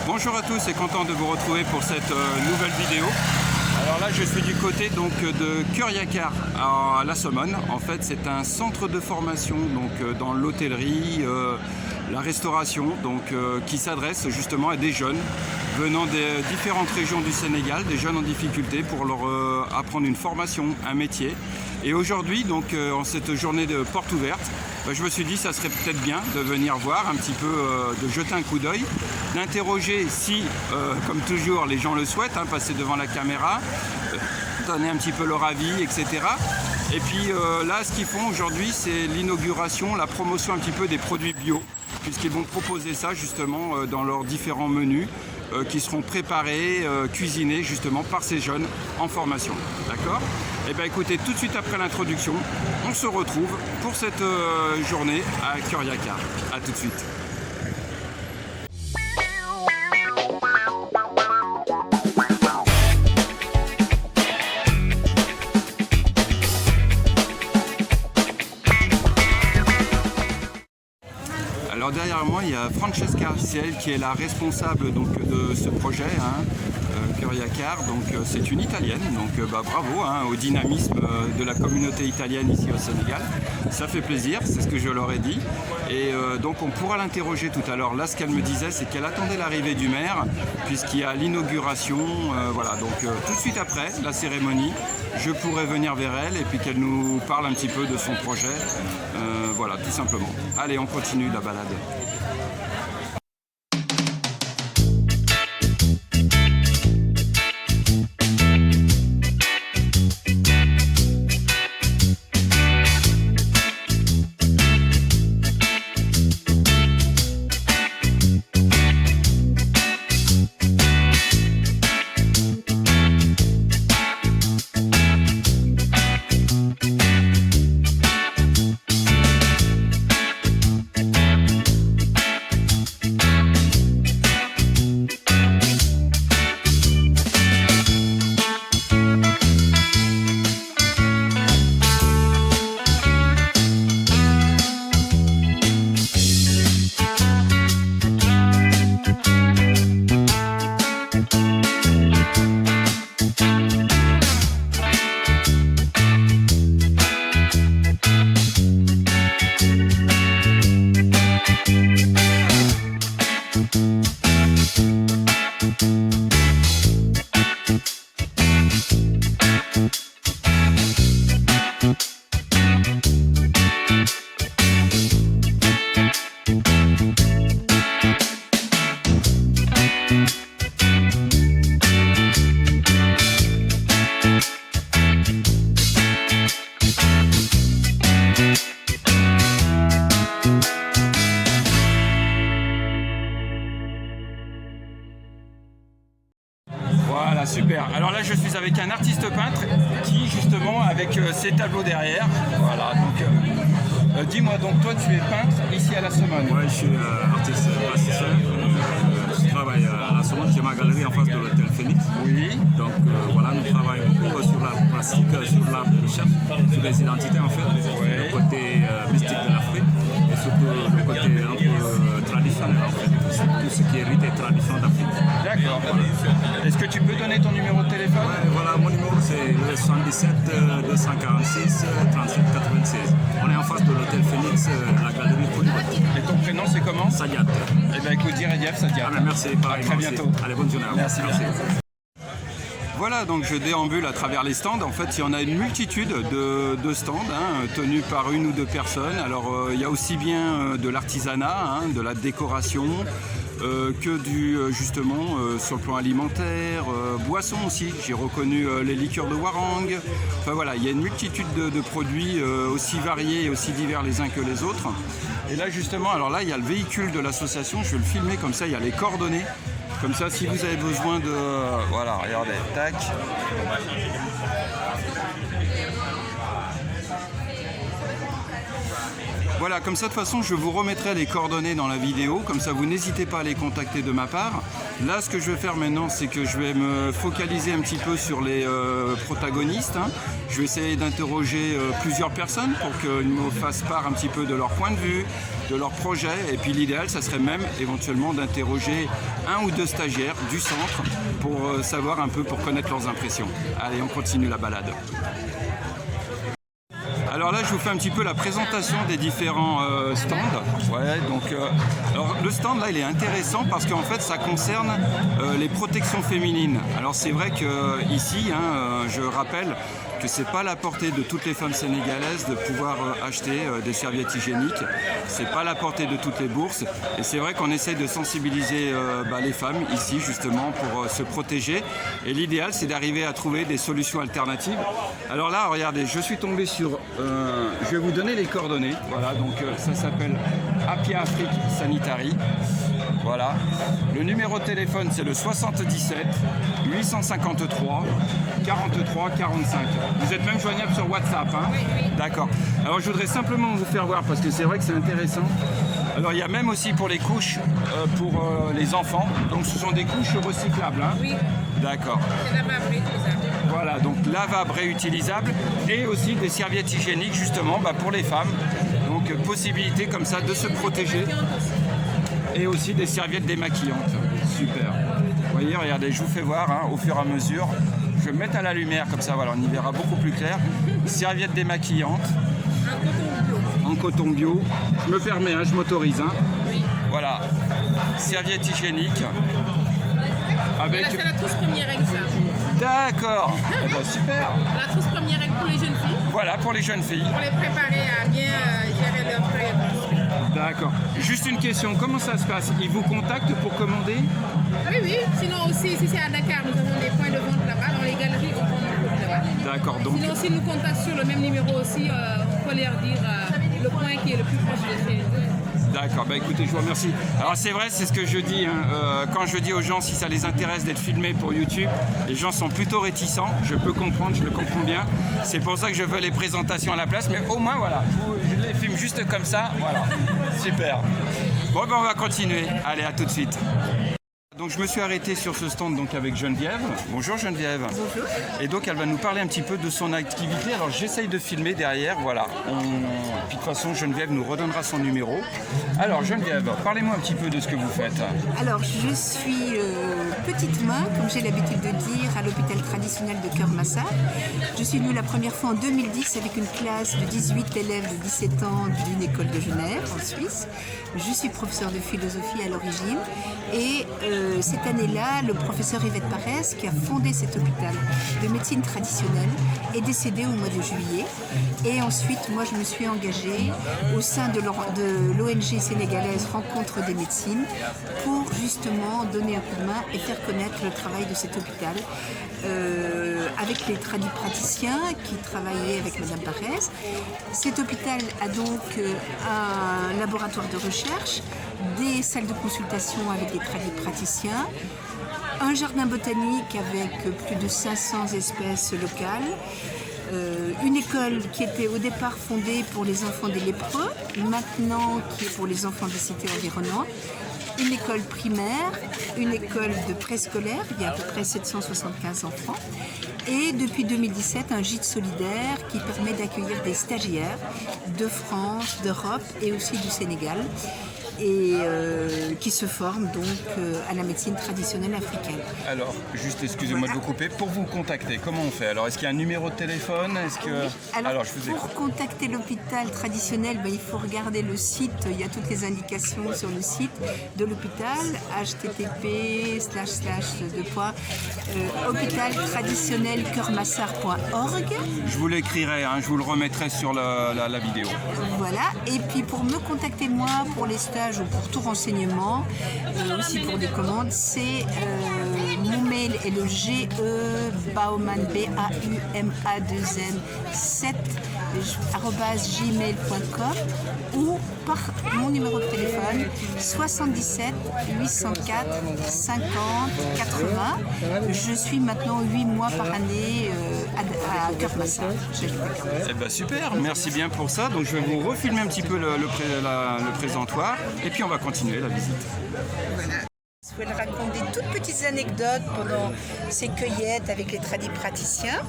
Bonjour à tous et content de vous retrouver pour cette nouvelle vidéo. Alors là je suis du côté donc de Curiacar à La Somone. En fait c'est un centre de formation donc dans l'hôtellerie, la restauration, donc qui s'adresse justement à des jeunes venant des différentes régions du Sénégal, des jeunes en difficulté pour leur apprendre une formation, un métier. Et aujourd'hui donc en cette journée de porte ouverte, je me suis dit ça serait peut-être bien de venir voir un petit peu, de jeter un coup d'œil, d'interroger si, comme toujours, les gens le souhaitent, passer devant la caméra, donner un petit peu leur avis, etc. Et puis là, ce qu'ils font aujourd'hui, c'est l'inauguration, la promotion un petit peu des produits bio, puisqu'ils vont proposer ça justement dans leurs différents menus qui seront préparés, cuisinés justement par ces jeunes en formation. D'accord ? Et bien écoutez, tout de suite après l'introduction, on se retrouve pour cette journée à Curiacar. A tout de suite. Alors derrière moi, il y a Francesca, c'est elle qui est la responsable donc, de ce projet, Curiacar. Donc c'est une Italienne, donc bravo au dynamisme de la communauté italienne ici au Sénégal. Ça fait plaisir, c'est ce que je leur ai dit. Et donc on pourra l'interroger tout à l'heure. Là, ce qu'elle me disait, c'est qu'elle attendait l'arrivée du maire, puisqu'il y a l'inauguration. Voilà, donc tout de suite après la cérémonie, je pourrai venir vers elle et puis qu'elle nous parle un petit peu de son projet. Voilà, tout simplement. Allez, on continue la balade. Voilà, super. Alors là, je suis avec un artiste peintre qui, justement, avec ses tableaux derrière, voilà, donc, dis-moi, donc toi, tu es peintre ici à La Somone. Oui, je suis artiste plasticien. Je travaille à La Somone, j'ai ma galerie en face de l'hôtel Phoenix. Oui. Donc voilà, nous travaillons beaucoup sur l'art plastique, sur l'art de recherche, sur les identités en fait, le côté mystique de l'Afrique et surtout le côté un peu traditionnel en fait, tout ce qui hérite des traditions d'Afrique. D'accord. Voilà. Est-ce que tu peux donner ton numéro de téléphone? Voilà, mon numéro c'est le 77 246 37 96. On est en face de l'hôtel Phoenix, la galerie Polyvalente. Et ton prénom c'est comment? Sadiat. Eh bien écoute, Diredief Sadiat. Merci, pareil. À très bientôt. Allez, bonne journée. Merci. Voilà, donc je déambule à travers les stands. En fait, il y en a une multitude de stands tenus par une ou deux personnes. Alors, il y a aussi bien de l'artisanat, de la décoration, que du justement sur le plan alimentaire, boissons aussi. J'ai reconnu les liqueurs de Warang. Enfin voilà, il y a une multitude de produits aussi variés et aussi divers les uns que les autres. Et là justement, alors là il y a le véhicule de l'association, je vais le filmer comme ça, il y a les coordonnées. Comme ça, si vous avez besoin de... Voilà, regardez, tac. Voilà, comme ça de toute façon je vous remettrai les coordonnées dans la vidéo, comme ça vous n'hésitez pas à les contacter de ma part. Là, ce que je vais faire maintenant, c'est que je vais me focaliser un petit peu sur les protagonistes. Hein. Je vais essayer d'interroger plusieurs personnes pour qu'ils me fassent part un petit peu de leur point de vue, de leur projet. Et puis l'idéal, ça serait même éventuellement d'interroger un ou deux stagiaires du centre pour savoir un peu, pour connaître leurs impressions. Allez, on continue la balade. Alors là, je vous fais un petit peu la présentation des différents stands. Ouais, donc, alors, le stand là, il est intéressant parce qu'en fait, ça concerne les protections féminines. Alors c'est vrai que ici, hein, je rappelle que c'est pas à la portée de toutes les femmes sénégalaises de pouvoir acheter des serviettes hygiéniques. C'est pas à la portée de toutes les bourses. Et c'est vrai qu'on essaye de sensibiliser les femmes ici justement pour se protéger. Et l'idéal, c'est d'arriver à trouver des solutions alternatives. Alors là, regardez, je suis tombé sur... je vais vous donner les coordonnées. Voilà, donc ça s'appelle Happy Afrique Sanitary. Voilà. Le numéro de téléphone, c'est le 77 853 43 45. Vous êtes même joignable sur WhatsApp, hein? Oui. D'accord. Alors je voudrais simplement vous faire voir, parce que c'est vrai que c'est intéressant. Alors il y a même aussi pour les couches, pour les enfants. Donc ce sont des couches recyclables, hein? Oui. D'accord. C'est lavable réutilisable. Voilà, donc lavable réutilisable et aussi des serviettes hygiéniques justement pour les femmes. Donc possibilité comme ça de se protéger. Et aussi des serviettes démaquillantes. Super. Vous voyez, regardez, je vous fais voir hein, au fur et à mesure. Je vais me mettre à la lumière, comme ça, voilà, on y verra beaucoup plus clair. Serviettes démaquillantes. En coton bio. Je me permets, hein, je m'autorise. Hein. Oui. Voilà. Serviettes hygiéniques. Avec... C'est la trousse première règle, ça. D'accord. Eh ben, super. La trousse première règle pour les jeunes filles. Voilà, pour les jeunes filles. Pour les préparer à bien gérer leur frais. D'accord. Juste une question, comment ça se passe? Ils vous contactent pour commander? Oui, oui. Sinon aussi, si c'est à Dakar, nous avons des points de vente là-bas, dans les galeries, on prend nos produits là-bas. D'accord. Donc... Sinon, s'ils nous contactent sur le même numéro aussi, on peut leur dire le point qui est le plus proche de chez eux. D'accord, bah écoutez, je vous remercie. Alors c'est vrai, c'est ce que je dis, hein, quand je dis aux gens si ça les intéresse d'être filmés pour YouTube, les gens sont plutôt réticents, je peux comprendre, je le comprends bien. C'est pour ça que je veux les présentations à la place, mais au moins voilà, je les filme juste comme ça, voilà, super. Bon ben on va continuer, allez à tout de suite. Donc je me suis arrêté sur ce stand donc avec Geneviève. Bonjour Geneviève. Bonjour. Et donc elle va nous parler un petit peu de son activité. Alors j'essaye de filmer derrière, voilà. Puis de toute façon Geneviève nous redonnera son numéro. Alors Geneviève, parlez-moi un petit peu de ce que vous faites. Alors je suis petite main, comme j'ai l'habitude de dire, à l'hôpital traditionnel de Keur-Massar. Je suis venue la première fois en 2010 avec une classe de 18 élèves de 17 ans d'une école de Genève en Suisse. Je suis professeure de philosophie à l'origine et cette année-là, le professeur Yvette Parès, qui a fondé cet hôpital de médecine traditionnelle, est décédé au mois de juillet. Et ensuite, moi, je me suis engagée au sein de l'ONG sénégalaise Rencontre des médecines pour justement donner un coup de main et faire connaître le travail de cet hôpital avec les tradipraticiens qui travaillaient avec Madame Parès. Cet hôpital a donc un laboratoire de recherche, des salles de consultation avec des tradipraticiens, un jardin botanique avec plus de 500 espèces locales, une école qui était au départ fondée pour les enfants des lépreux, maintenant qui est pour les enfants des cités environnantes, une école primaire, une école de préscolaire, il y a à peu près 775 enfants, et depuis 2017 un gîte solidaire qui permet d'accueillir des stagiaires de France, d'Europe et aussi du Sénégal, et qui se forment donc à la médecine traditionnelle africaine. Alors, juste excusez-moi de vous couper, pour vous contacter, comment on fait? Alors, est-ce qu'il y a un numéro de téléphone? Est-ce que... Oui. Alors, je vous écoute. Pour contacter l'hôpital traditionnel, il faut regarder le site, il y a toutes les indications sur le site de l'hôpital, http://hôpitaltraditionnelkeurmassar.org. Je vous l'écrirai, hein, je vous le remettrai sur la vidéo. Voilà, et puis pour me contacter moi, pour les stages ou pour tout renseignement, aussi pour des commandes, c'est mon mail est le Bauman BAUMA2N 7 @gmail.com ou par mon numéro de téléphone 77 804 50 80. Je suis maintenant 8 mois par année à Keur-Massar. Eh ben super, merci bien pour ça. Donc je vais vous refilmer un petit peu le présentoir et puis on va continuer la visite. Voilà. où elle raconte des toutes petites anecdotes pendant ses cueillettes avec les tradipraticiens.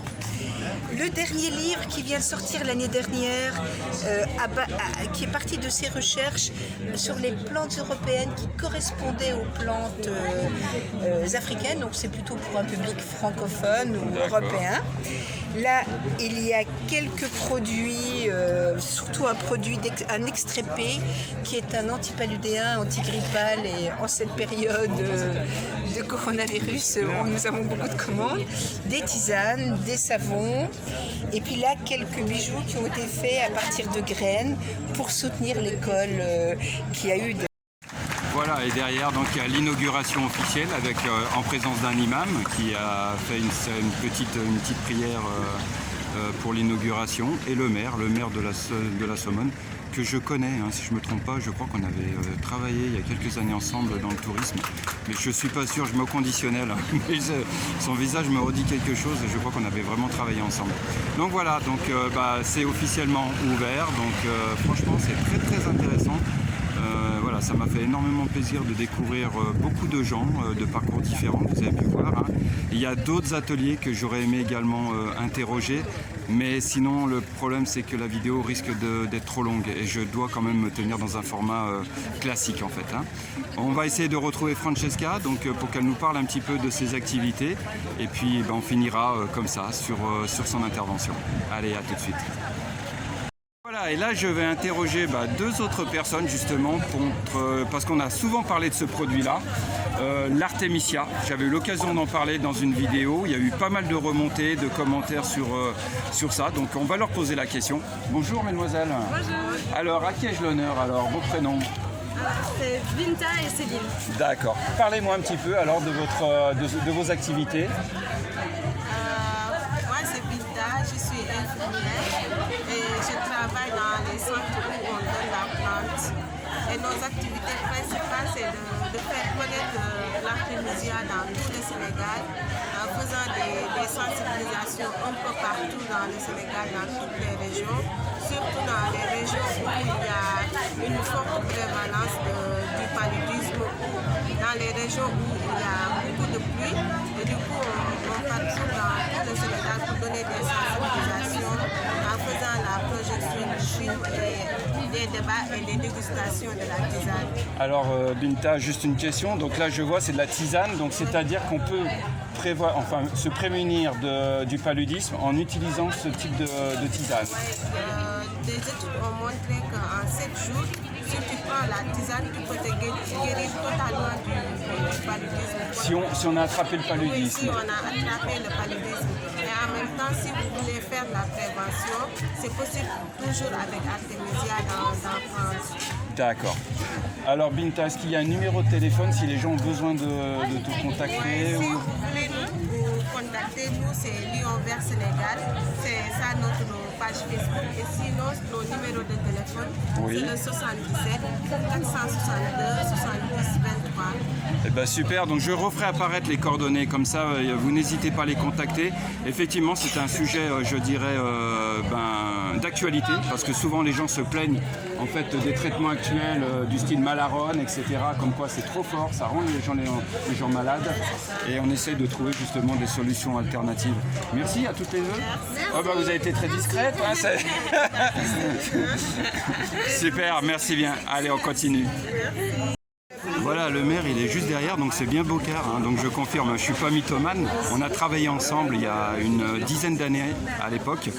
Le dernier livre qui vient de sortir l'année dernière, qui est parti de ses recherches sur les plantes européennes qui correspondaient aux plantes africaines, donc c'est plutôt pour un public francophone ou européen. Là, il y a quelques produits, surtout un extrait P, qui est un antipaludéen, antigrippal, et en cette période de coronavirus, nous avons beaucoup de commandes, des tisanes, des savons, et puis là, quelques bijoux qui ont été faits à partir de graines pour soutenir l'école qui a eu Voilà, et derrière, donc, il y a l'inauguration officielle avec, en présence d'un imam qui a fait une petite prière pour l'inauguration, et le maire de la Somone, que je connais, hein, si je ne me trompe pas, je crois qu'on avait travaillé il y a quelques années ensemble dans le tourisme, mais je ne suis pas sûr, je me conditionnais là, mais son visage me redit quelque chose et je crois qu'on avait vraiment travaillé ensemble. Donc voilà, donc, c'est officiellement ouvert, donc franchement c'est très très intéressant. Voilà, ça m'a fait énormément plaisir de découvrir beaucoup de gens de parcours différents, vous avez pu voir. Hein. Il y a d'autres ateliers que j'aurais aimé également interroger, mais sinon le problème c'est que la vidéo risque d'être trop longue et je dois quand même me tenir dans un format classique en fait. Hein. On va essayer de retrouver Francesca donc, pour qu'elle nous parle un petit peu de ses activités et puis on finira comme ça sur son intervention. Allez, à tout de suite. Voilà, et là je vais interroger deux autres personnes justement parce qu'on a souvent parlé de ce produit-là, l'Artemisia. J'avais eu l'occasion d'en parler dans une vidéo, il y a eu pas mal de remontées, de commentaires sur ça, donc on va leur poser la question. Bonjour mesdemoiselles. Bonjour. Alors à qui ai-je l'honneur alors, vos prénoms? C'est Binta et Céline. D'accord. Parlez-moi un petit peu alors de vos activités. Moi c'est Binta, je suis infirmière et je travaille dans les centres où on donne la plante. Et nos activités principales c'est de faire connaître l'Artemisia dans tout le Sénégal en faisant des sensibilisations un peu partout dans le Sénégal, dans toutes les régions, surtout dans les régions où il y a une forte prévalence du paludisme, dans les régions où il y a beaucoup de pluie. Et du coup, on parcourt dans tout le Sénégal pour donner des sensibilisations en faisant la projection du film et des débats et des dégustations de la tisane. Alors Binta, juste une question. Donc là je vois c'est de la tisane, donc c'est-à-dire qu'on peut se prémunir du paludisme en utilisant ce type de tisane. Des études ont montré qu'en 7 jours, si tu prends la tisane, tu peux te guérir totalement du paludisme. Si on a attrapé le paludisme. Oui, si on a attrapé le paludisme. Et en même temps, si vous voulez faire de la prévention, c'est possible toujours avec Artemisia dans France. D'accord. Alors Binta, est-ce qu'il y a un numéro de téléphone si les gens ont besoin de te contacter? Si vous voulez nous contacter, nous c'est Lyon Vert Sénégal, c'est ça notre page Facebook. Et sinon, nos numéros de téléphone, c'est le 77 462 70 23. Eh ben super, donc je referai apparaître les coordonnées, comme ça vous n'hésitez pas à les contacter. Effectivement c'est un sujet je dirais d'actualité, parce que souvent les gens se plaignent en fait des traitements actuels du style Malarone, etc. Comme quoi c'est trop fort, ça rend les gens malades et on essaie de trouver justement des solutions alternatives. Merci à toutes les deux. Oh, vous avez été très discrète. Hein, super, merci bien. Allez, on continue. Voilà, le maire il est juste derrière, donc c'est bien Bocard, hein, donc je confirme, je ne suis pas mythomane. On a travaillé ensemble il y a une dizaine d'années à l'époque.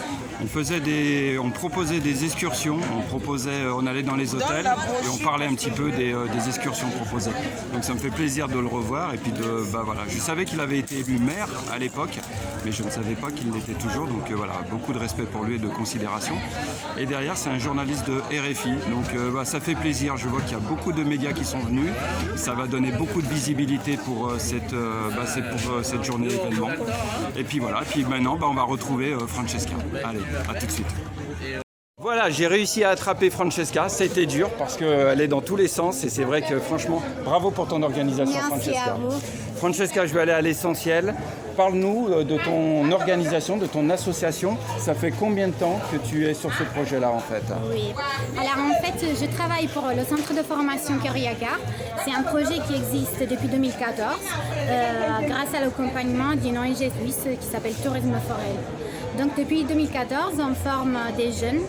On proposait des excursions, on allait dans les hôtels et on parlait un petit peu des excursions proposées. Donc ça me fait plaisir de le revoir et puis voilà. Je savais qu'il avait été élu maire à l'époque, mais je ne savais pas qu'il l'était toujours, donc voilà, beaucoup de respect pour lui et de considération. Et derrière c'est un journaliste de RFI, donc ça fait plaisir, je vois qu'il y a beaucoup de médias qui sont venus. Ça va donner beaucoup de visibilité pour cette journée événement. Et puis voilà, puis maintenant on va retrouver Francesca. Allez, à tout de suite. Voilà, j'ai réussi à attraper Francesca. C'était dur parce qu'elle est dans tous les sens et c'est vrai que franchement, bravo pour ton organisation, Merci Francesca. à vous. Francesca, je vais aller à l'essentiel. Parle-nous de ton organisation, de ton association. Ça fait combien de temps que tu es sur ce projet-là en fait? Oui. Alors en fait, je travaille pour le centre de formation Cœur-Yacar. C'est un projet qui existe depuis 2014 grâce à l'accompagnement d'une ONG suisse qui s'appelle Tourisme Forel. Donc depuis 2014, on forme des jeunes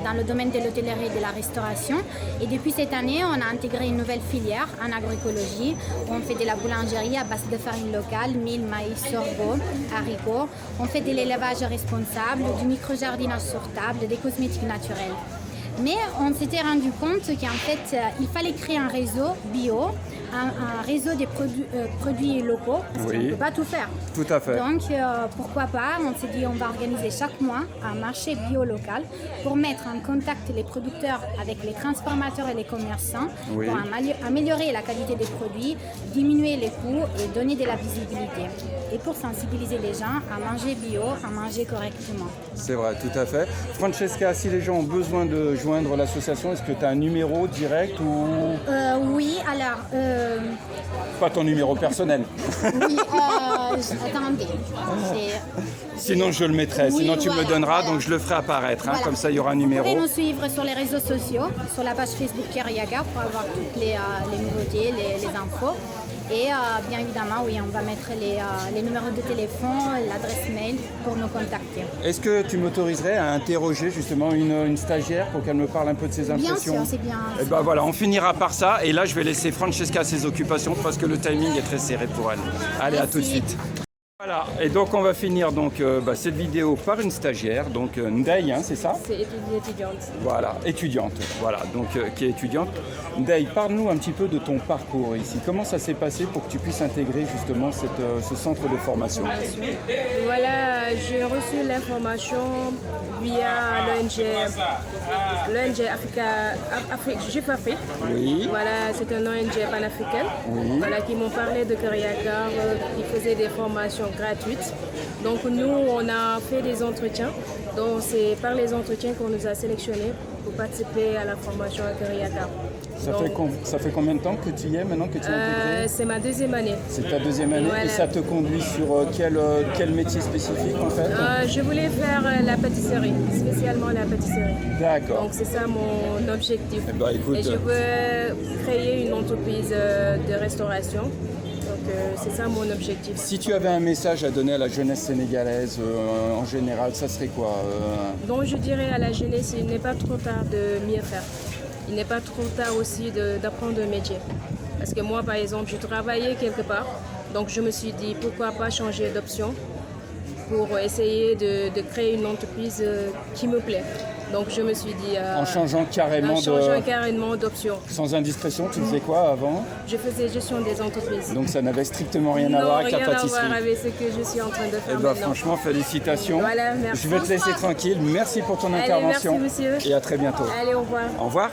dans le domaine de l'hôtellerie et de la restauration. Et depuis cette année, on a intégré une nouvelle filière en agroécologie. On fait de la boulangerie à base de farine locale, mil, maïs, sorgho, haricots. On fait de l'élevage responsable, du micro-jardinage sur table, des cosmétiques naturels. Mais on s'était rendu compte qu'en fait, il fallait créer un réseau bio, un réseau des produits locaux, parce qu'on ne peut pas tout faire. Tout à fait. Donc, pourquoi pas, on s'est dit on va organiser chaque mois un marché bio local pour mettre en contact les producteurs avec les transformateurs et les commerçants Oui. pour améliorer la qualité des produits, diminuer les coûts et donner de la visibilité. Et pour sensibiliser les gens à manger bio, à manger correctement. C'est vrai, tout à fait. Francesca, si les gens ont besoin de joindre l'association, est-ce que tu as un numéro direct ou Oui, alors... pas ton numéro personnel? Oui, attendez. Sinon je le mettrai, Oui, sinon tu me le voilà, donneras, voilà. donc je le ferai apparaître, hein, Voilà. comme ça il y aura un Vous numéro. pouvez nous suivre sur les réseaux sociaux, sur la page Facebook Cœur-Yacar pour avoir toutes les nouveautés, les infos. Et bien évidemment, oui, on va mettre les numéros de téléphone, l'adresse mail pour nous contacter. Est-ce que tu m'autoriserais à interroger justement une stagiaire pour qu'elle me parle un peu de ses Bien impressions? sûr, c'est bien. Et ben voilà, on finira par ça. Et là, je vais laisser Francesca à ses occupations parce que le timing est très serré pour elle. Allez, à tout de suite. Voilà, et donc on va finir donc, cette vidéo par une stagiaire, donc Ndeye, hein, c'est ça? C'est étudiante. Voilà, étudiante, voilà, donc qui est étudiante. Ndeye, parle-nous un petit peu de ton parcours ici. Comment ça s'est passé pour que tu puisses intégrer justement ce centre de formation? Voilà, j'ai reçu l'information via l'ONG Afrique. Oui. Voilà, c'est un ONG panafricain. Oui. Voilà, qui m'ont parlé de Cœur-Yacar, qui faisait des formations gratuites. Donc nous, on a fait des entretiens. Donc c'est par les entretiens qu'on nous a sélectionnés pour participer à la formation à Cœur-Yacar. Ça fait combien de temps que tu y es maintenant, que tu es intégrée? C'est ma deuxième année. C'est ta deuxième année. Voilà. Et ça te conduit sur quel métier spécifique en fait? Je voulais faire la pâtisserie, spécialement la pâtisserie. D'accord. Donc c'est ça mon objectif. Eh ben, écoute, Et je veux créer une entreprise de restauration. Donc c'est ça mon objectif. si tu avais un message à donner à la jeunesse sénégalaise en général, ça serait quoi? Donc je dirais à la jeunesse, il n'est pas trop tard de mieux faire. Il n'est pas trop tard aussi d'apprendre un métier. Parce que moi par exemple, je travaillais quelque part. Donc je me suis dit pourquoi pas changer d'option pour essayer de créer une entreprise qui me plaît. Donc je me suis dit... En changeant carrément d'option. Sans indiscrétion, tu faisais quoi avant? Je faisais gestion des entreprises. Donc ça n'avait strictement rien à voir avec la rien à pâtisserie. voir avec ce que je suis en train de faire Eh ben, maintenant. franchement, félicitations. Voilà, merci. Je vais te laisser tranquille. Merci pour ton Allez, intervention. merci, monsieur. Et à très bientôt. Allez, au revoir. Au revoir.